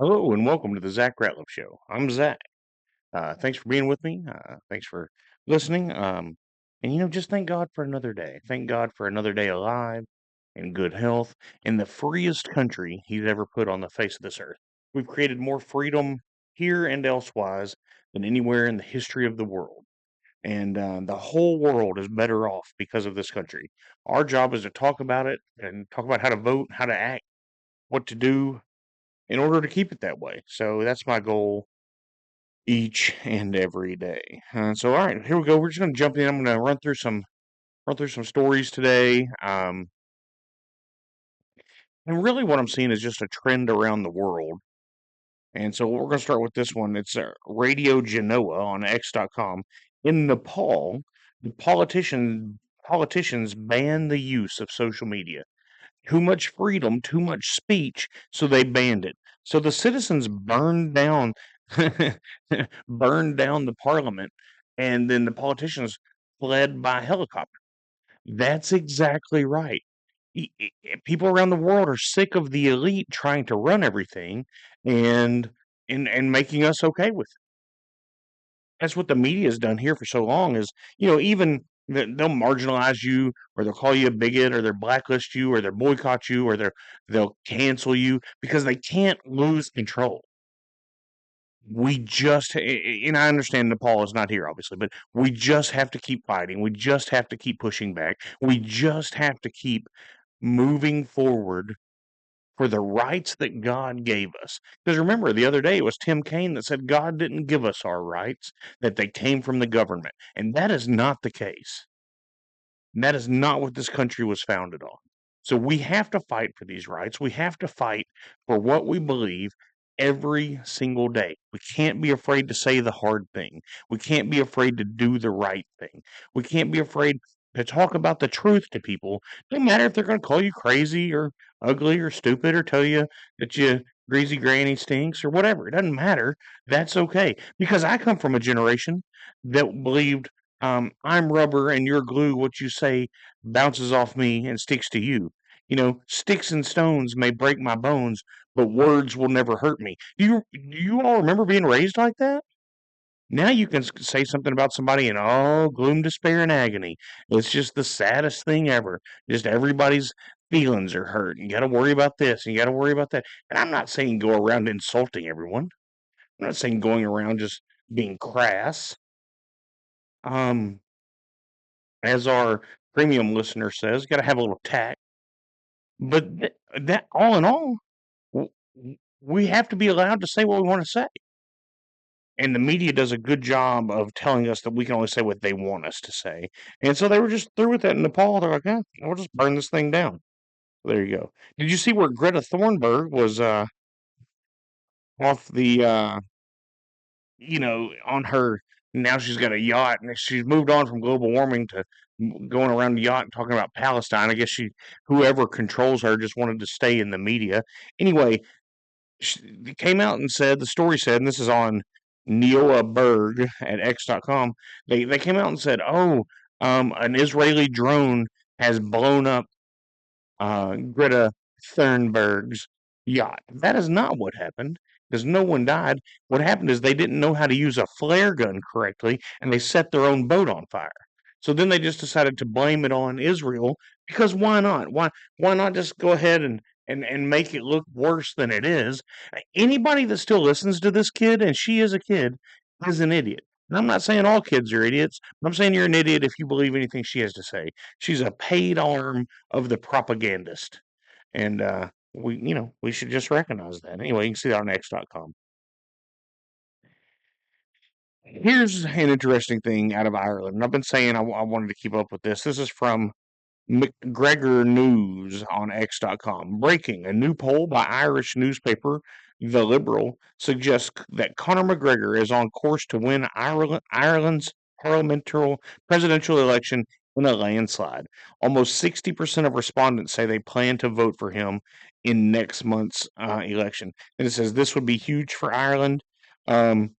Hello and welcome to the Zach Ratliff Show. I'm Zach. Thanks for being with me. Thanks for listening. And just thank God for another day. Thank God for another day alive in good health in the freest country He's ever put on the face of this earth. We've created more freedom here and elsewise than anywhere in the history of the world. And the whole world is better off because of this country. Our job is to talk about it and talk about how to vote, how to act, what to do in order to keep it that way. So that's my goal each and every day. So all right, here we go. We're just gonna jump in. I'm gonna run through some stories today. And really, what I'm seeing is just a trend around the world. And so we're gonna start with this one. It's Radio Genoa on X.com. In Nepal, the politicians ban the use of social media. Too much freedom, too much speech, so they banned it. So the citizens burned down burned down the parliament, and then the politicians fled by helicopter. That's exactly right. People around the world are sick of the elite trying to run everything and and making us okay with it. That's what the media has done here for so long is, even they'll marginalize you or they'll call you a bigot or they'll blacklist you or they'll boycott you or they'll cancel you because they can't lose control. We just, and I understand Nepal is not here, obviously, but we just have to keep fighting. We just have to keep pushing back. We just have to keep moving forward for the rights that God gave us. Because remember, the other day it was Tim Kaine that said God didn't give us our rights, that they came from the government. And that is not the case. And that is not what this country was founded on. So we have to fight for these rights. We have to fight for what we believe every single day. We can't be afraid to say the hard thing. We can't be afraid to do the right thing. We can't be afraid to talk about the truth to people. No matter if they're going to call you crazy or ugly or stupid or tell you that you greasy granny stinks or whatever. It doesn't matter. That's okay. Because I come from a generation that believed I'm rubber and you're glue. What you say bounces off me and sticks to you. Sticks and stones may break my bones, but words will never hurt me. Do you all remember being raised like that? Now you can say something about somebody and oh, gloom, despair, and agony. It's just the saddest thing ever. Just everybody's feelings are hurt. You got to worry about this and you got to worry about that. And I'm not saying go around insulting everyone. I'm not saying going around just being crass. Um, as our premium listener says, got to have a little tact. But that, all in all, we have to be allowed to say what we want to say. And the media does a good job of telling us that we can only say what they want us to say. And so they were just through with that in Nepal. They're like, we'll just burn this thing down. There you go. Did you see where Greta Thunberg was off the on her, now she's got a yacht and she's moved on from global warming to going around the yacht and talking about Palestine. I guess whoever controls her just wanted to stay in the media. Anyway, she came out and said, the story said, and this is on Neoa Berg at X.com, they came out and said, oh, an Israeli drone has blown up Greta Thunberg's yacht. That is not what happened because no one died. What happened is they didn't know how to use a flare gun correctly and they set their own boat on fire. So then they just decided to blame it on Israel because why not? Why not just go ahead and make it look worse than it is? Anybody that still listens to this kid, and she is a kid, is an idiot. And I'm not saying all kids are idiots, but I'm saying you're an idiot if you believe anything she has to say. She's a paid arm of the propagandist. And we should just recognize that. Anyway, you can see that on X.com. Here's an interesting thing out of Ireland. And I've been saying I wanted to keep up with this. This is from McGregor News on X.com. Breaking: a new poll by Irish newspaper The Liberal suggests that Conor McGregor is on course to win Ireland's parliamentary presidential election in a landslide. Almost 60% of respondents say they plan to vote for him in next month's election. And it says this would be huge for Ireland. Um,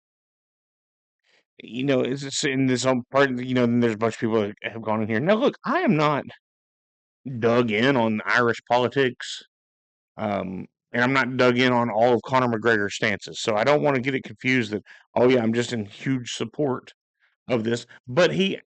it's in this own part. And there's a bunch of people that have gone in here. Now, look, I am not dug in on Irish politics. and I'm not dug in on all of Conor McGregor's stances, so I don't want to get it confused that, oh yeah, I'm just in huge support of this. But he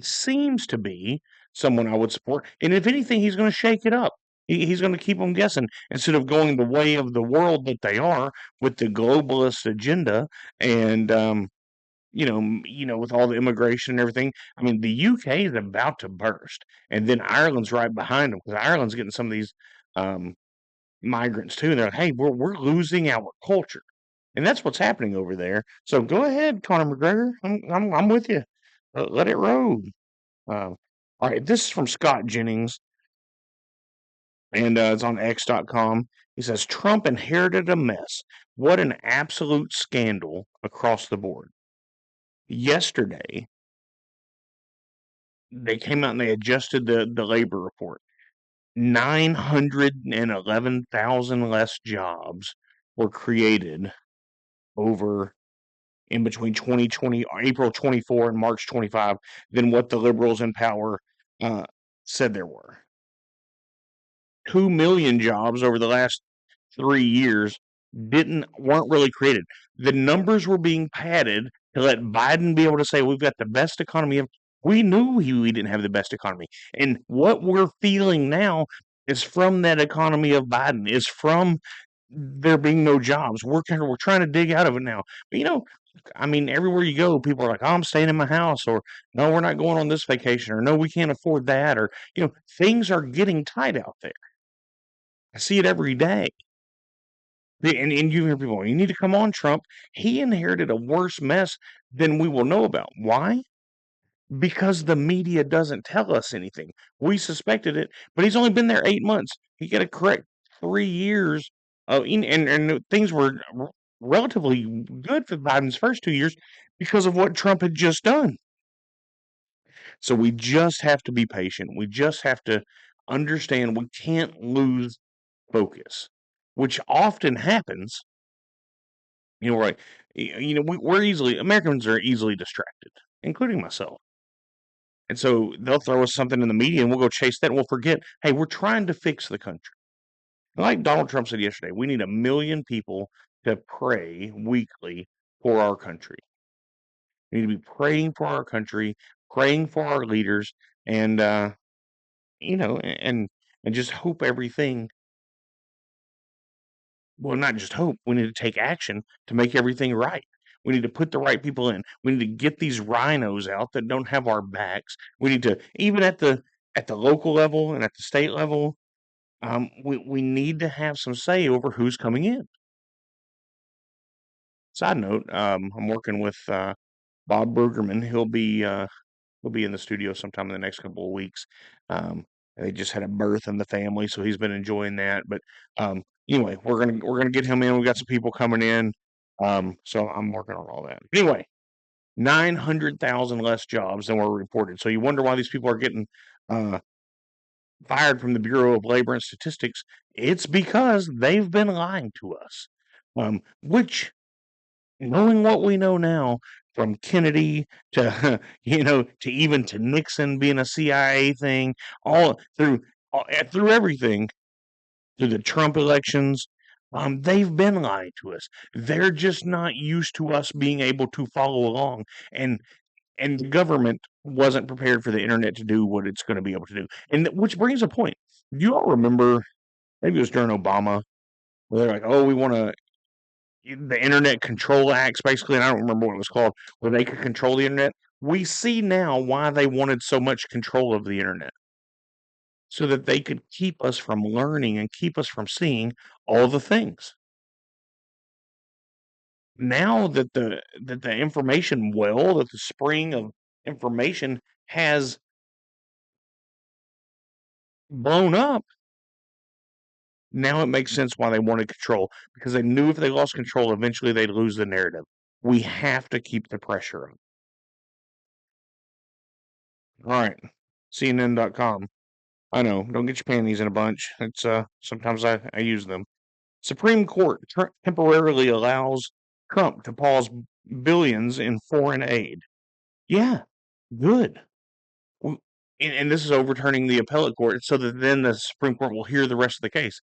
seems to be someone I would support, and if anything, he's going to shake it up. He's going to keep them guessing instead of going the way of the world that they are with the globalist agenda and with all the immigration and everything. I mean, the UK is about to burst, and then Ireland's right behind them because Ireland's getting some of these um, migrants too. And they're like, hey, we're losing our culture, and that's what's happening over there. So go ahead, Conor McGregor. I'm with you. Let it roll. Uh, all right, this is from Scott Jennings, and it's on X.com. He says Trump inherited a mess. What an absolute scandal across the board. Yesterday, they came out and they adjusted the labor report. 911,000 less jobs were created over in between 2020, April 24 and March 25 than what the liberals in power uh, said there were. 2 million jobs over the last 3 years weren't really created. The numbers were being padded to let Biden be able to say we've got the best economy. We knew we didn't have the best economy, and what we're feeling now is from that economy of Biden. Is from there being no jobs. We're trying to dig out of it now. But I mean, everywhere you go, people are like, "Oh, I'm staying in my house," or "No, we're not going on this vacation," or "No, we can't afford that," or things are getting tight out there. I see it every day. And you hear people, you need to come on, Trump. He inherited a worse mess than we will know about. Why? Because the media doesn't tell us anything. We suspected it, but he's only been there 8 months. He got to correct 3 years. And things were relatively good for Biden's first 2 years because of what Trump had just done. So we just have to be patient. We just have to understand we can't lose focus, which often happens. Right. Americans are easily distracted, including myself. And so they'll throw us something in the media and we'll go chase that and we'll forget, hey, we're trying to fix the country. Like Donald Trump said yesterday, we need 1 million people to pray weekly for our country. We need to be praying for our country, praying for our leaders, and and just hope everything. Well, not just hope. We need to take action to make everything right. We need to put the right people in. We need to get these rhinos out that don't have our backs. We need to, even at the local level and at the state level, we need to have some say over who's coming in. Side note, I'm working with Bob Brueggemann. He'll be in the studio sometime in the next couple of weeks. They just had a birth in the family, so he's been enjoying that. But anyway, we're gonna get him in. We got some people coming in, so I'm working on all that. Anyway, 900,000 less jobs than were reported. So you wonder why these people are getting uh, fired from the Bureau of Labor and Statistics. It's because they've been lying to us. Which knowing what we know now, from Kennedy to to even to Nixon being a CIA thing, through everything, through the Trump elections, they've been lying to us. They're just not used to us being able to follow along, and the government wasn't prepared for the internet to do what it's going to be able to do. And which brings a point. Do you all remember? Maybe it was during Obama, where they're like, "Oh, we want to the Internet Control Acts," basically, and I don't remember what it was called, where they could control the internet. We see now why they wanted so much control of the internet, so that they could keep us from learning and keep us from seeing all the things. Now that the information well, that the spring of information has blown up, now it makes sense why they wanted control, because they knew if they lost control, eventually they'd lose the narrative. We have to keep the pressure on. All right, CNN.com. I know. Don't get your panties in a bunch. It's sometimes I use them. Supreme Court temporarily allows Trump to pause billions in foreign aid. Yeah, good. And this is overturning the appellate court so that then the Supreme Court will hear the rest of the case.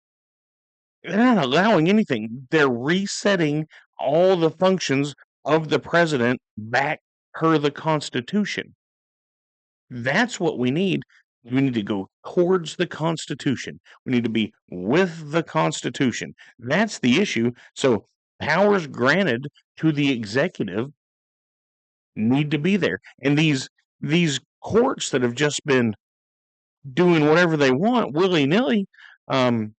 They're not allowing anything. They're resetting all the functions of the president back per the Constitution. That's what we need. We need to go towards the Constitution. We need to be with the Constitution. That's the issue. So, powers granted to the executive need to be there. And these courts that have just been doing whatever they want willy nilly, um,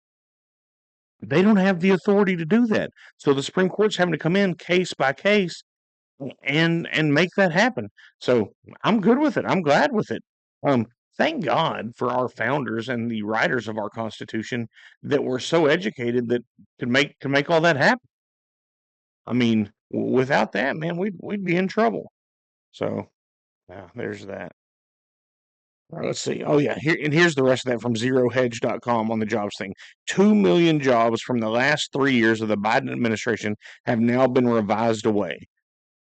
they don't have the authority to do that. So the Supreme Court's having to come in case by case and make that happen. So I'm good with it. I'm glad with it. Um, thank God for our founders and the writers of our Constitution that were so educated that could make all that happen. I mean, without that, man, we'd be in trouble. So yeah, there's that. All right, let's see. Oh yeah, here's the rest of that from ZeroHedge.com on the jobs thing. 2 million jobs from the last 3 years of the Biden administration have now been revised away.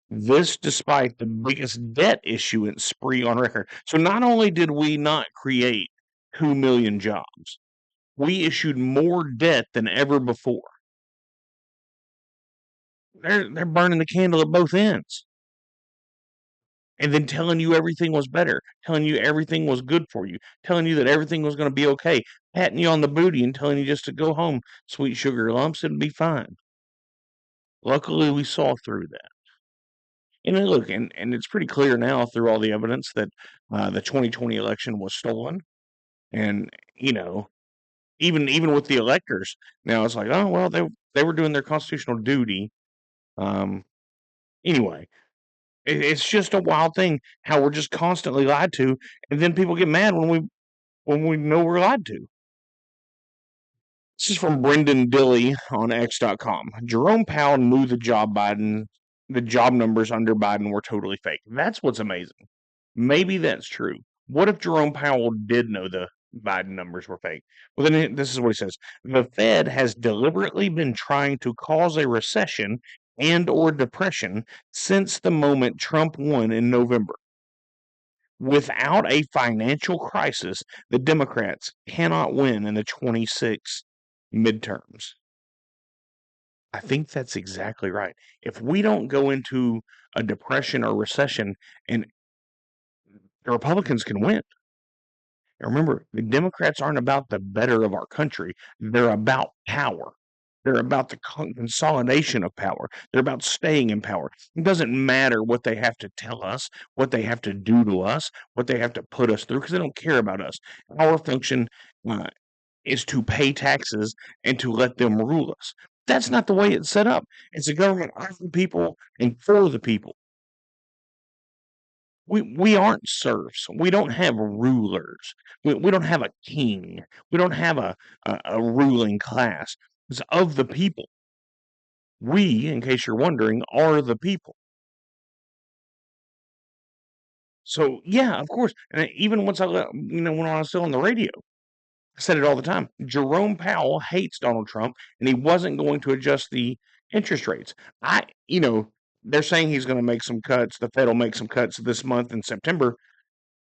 This despite the biggest debt issuance spree on record. So not only did we not create 2 million jobs, we issued more debt than ever before. They're burning the candle at both ends. And then telling you everything was better, telling you everything was good for you, telling you that everything was going to be okay, patting you on the booty and telling you just to go home, sweet sugar lumps, and be fine. Luckily, we saw through that. And then look, and it's pretty clear now through all the evidence that the 2020 election was stolen. And you know, even with the electors, now it's like, oh well, they were doing their constitutional duty. Um, anyway, it's just a wild thing how we're just constantly lied to, and then people get mad when we know we're lied to. This is from Brendan Dilley on X.com. Jerome Powell knew the job numbers under Biden were totally fake. That's what's amazing. Maybe that's true. What if Jerome Powell did know the Biden numbers were fake? Well, then this is what he says. The Fed has deliberately been trying to cause a recession and or depression since the moment Trump won in November. Without a financial crisis, the Democrats cannot win in the 26 midterms. I think that's exactly right. If we don't go into a depression or recession, and the Republicans can win. And remember, the Democrats aren't about the better of our country. They're about power. They're about the consolidation of power. They're about staying in power. It doesn't matter what they have to tell us, what they have to do to us, what they have to put us through, because they don't care about us. Our function uh, is to pay taxes and to let them rule us. That's not the way it's set up. It's a government of the people and for the people. We aren't serfs. We don't have rulers. We don't have a king. We don't have a ruling class. It's of the people. We, in case you're wondering, are the people. So yeah, of course. And even once when I was still on the radio, I said it all the time. Jerome Powell hates Donald Trump, and he wasn't going to adjust the interest rates. They're saying he's going to make some cuts. The Fed will make some cuts this month in September.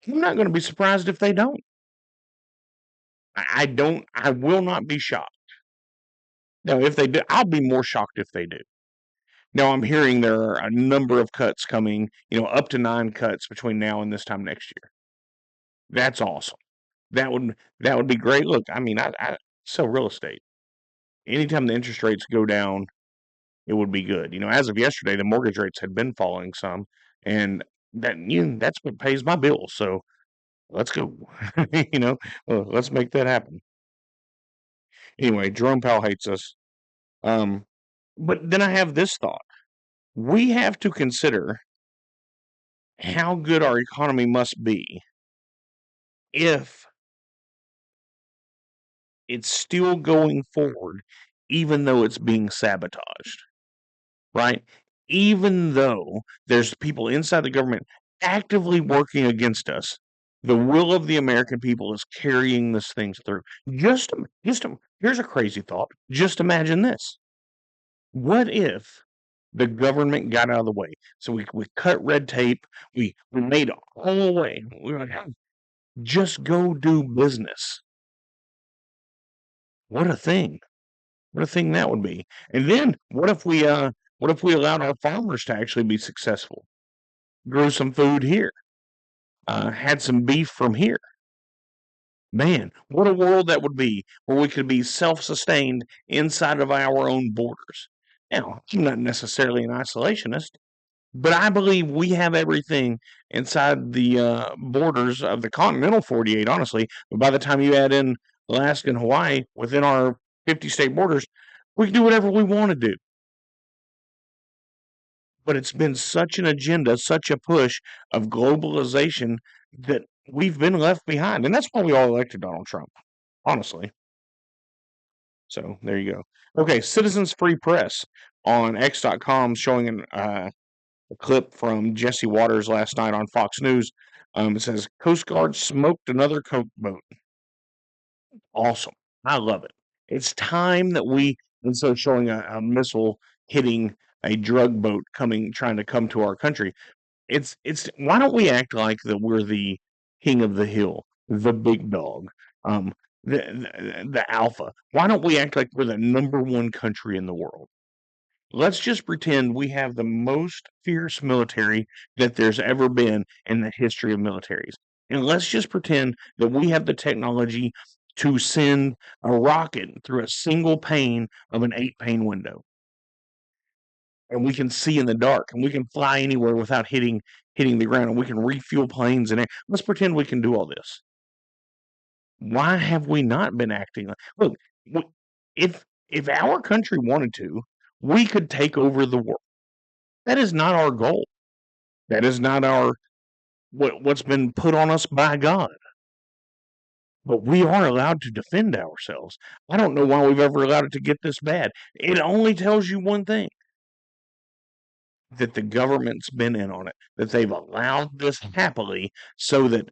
I'm not going to be surprised if they don't. I don't. I will not be shocked. Now, if they do, I'll be more shocked if they do. Now, I'm hearing there are a number of cuts coming. Up to 9 cuts between now and this time next year. That's awesome. That would be great. Look, I mean, I sell real estate. Anytime the interest rates go down, it would be good. As of yesterday, the mortgage rates had been falling some, and that's what pays my bills. So let's go. Let's make that happen. Anyway, Jerome Powell hates us. Um, but then I have this thought. We have to consider how good our economy must be if it's still going forward, even though it's being sabotaged, right? Even though there's people inside the government actively working against us, the will of the American people is carrying this thing through. Here's a crazy thought. Just imagine this. What if the government got out of the way? So we cut red tape. We made all the way. We were like, "Hey, just go do business." What a thing. What a thing that would be. And then what if we allowed our farmers to actually be successful? Grew some food here, had some beef from here. Man, what a world that would be where we could be self-sustained inside of our own borders. Now, I'm not necessarily an isolationist, but I believe we have everything inside the borders of the continental 48, honestly. But by the time you add in Alaska and Hawaii within our 50 state borders, we can do whatever we want to do. But it's been such an agenda, such a push of globalization that we've been left behind. And that's why we all elected Donald Trump, honestly. So there you go. Okay, Citizens Free Press on X.com showing a clip from Jesse Waters last night on Fox News. It says Coast Guard smoked another Coke boat. Awesome. I love it. It's time that we, instead of showing a missile hitting a drug boat trying to come to our country, it's why don't we act like that we're the king of the hill, the big dog, um, the alpha? Why don't we act like we're the number one country in the world? Let's just pretend we have the most fierce military that there's ever been in the history of militaries. And let's just pretend that we have the technology to send a rocket through a single pane of an 8-pane window. And we can see in the dark and we can fly anywhere without hitting the ground and we can refuel planes and let's pretend we can do all this. Why have we not been acting like look, if our country wanted to, we could take over the world. That is not our goal. That is not what's been put on us by God. But we are allowed to defend ourselves. I don't know why we've ever allowed it to get this bad. It only tells you one thing, that the government's been in on it, that they've allowed this happily so that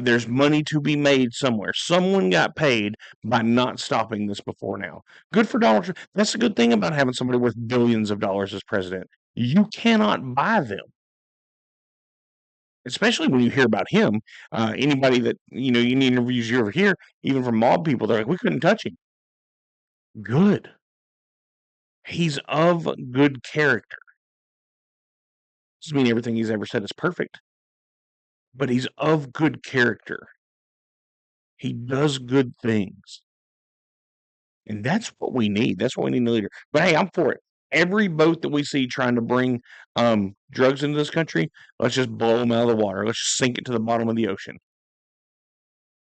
there's money to be made somewhere. Someone got paid by not stopping this before now. Good for Donald Trump. That's the good thing about having somebody worth billions of dollars as president. You cannot buy them. Especially when you hear about him, anybody that you need interviews you ever hear, even from mob people, they're like, we couldn't touch him. Good. He's of good character. Doesn't mean everything he's ever said is perfect, but he's of good character. He does good things. And that's what we need. That's what we need in a leader. But hey, I'm for it. Every boat that we see trying to bring drugs into this country, let's just blow them out of the water. Let's just sink it to the bottom of the ocean.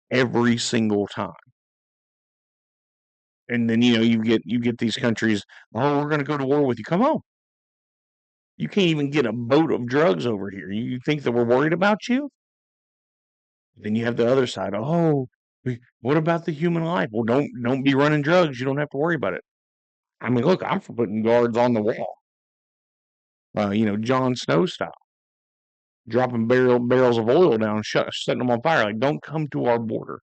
Every single time. And then you get these countries, oh, we're gonna go to war with you. Come on. You can't even get a boat of drugs over here. You think that we're worried about you? Then you have the other side. Oh, what about the human life? Well, don't be running drugs. You don't have to worry about it. I mean, look, I'm for putting guards on the wall. Jon Snow style, dropping barrels of oil down, setting them on fire. Like, don't come to our border.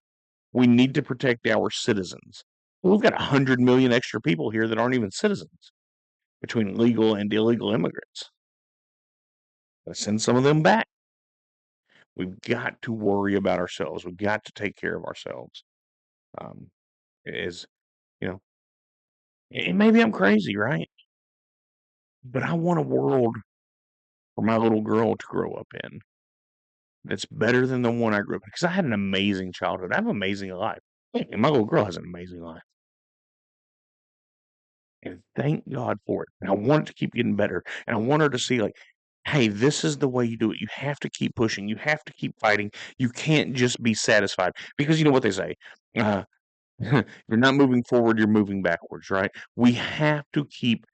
We need to protect our citizens. Well, we've got 100 million extra people here that aren't even citizens, between legal and illegal immigrants. Let's send some of them back. We've got to worry about ourselves. We've got to take care of ourselves. Is you know, and maybe I'm crazy, right? But I want a world for my little girl to grow up in that's better than the one I grew up in. Because I had an amazing childhood. I have an amazing life. And my little girl has an amazing life. And thank God for it. And I want it to keep getting better. And I want her to see, like, hey, this is the way you do it. You have to keep pushing. You have to keep fighting. You can't just be satisfied. Because you know what they say. You're not moving forward, you're moving backwards, right? We have to keep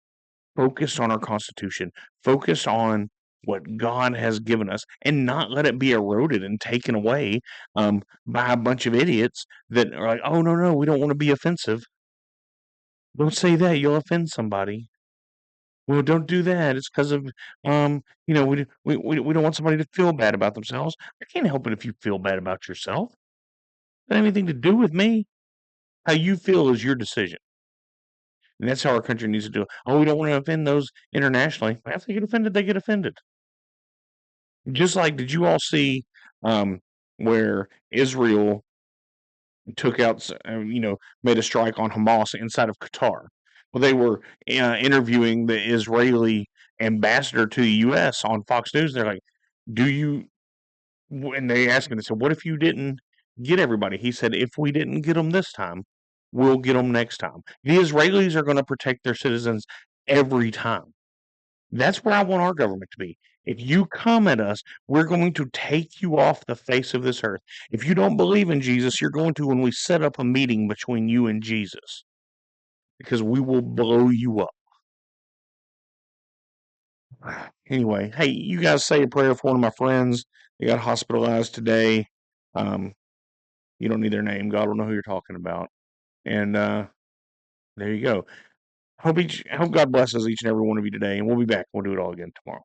focused on our Constitution, focus on what God has given us, and not let it be eroded and taken away by a bunch of idiots that are like, oh, no, we don't want to be offensive. Don't say that, you'll offend somebody. Well, don't do that. It's because of, we don't want somebody to feel bad about themselves. I can't help it if you feel bad about yourself. It doesn't have anything to do with me. How you feel is your decision. And that's how our country needs to do it. Oh, we don't want to offend those internationally. If they get offended, they get offended. Just like, did you all see where Israel took out, made a strike on Hamas inside of Qatar? Well, they were interviewing the Israeli ambassador to the U.S. on Fox News. They're like, "Do you?" And they asked him, they said, "What if you didn't get everybody?" He said, "If we didn't get them this time, we'll get them next time." The Israelis are going to protect their citizens every time. That's where I want our government to be. If you come at us, we're going to take you off the face of this earth. If you don't believe in Jesus, you're going to when we set up a meeting between you and Jesus, because we will blow you up. Anyway, hey, you guys say a prayer for one of my friends. They got hospitalized today. Um, you don't need their name. God will know who you're talking about. And there you go. Hope God blesses each and every one of you today. And we'll be back. We'll do it all again tomorrow.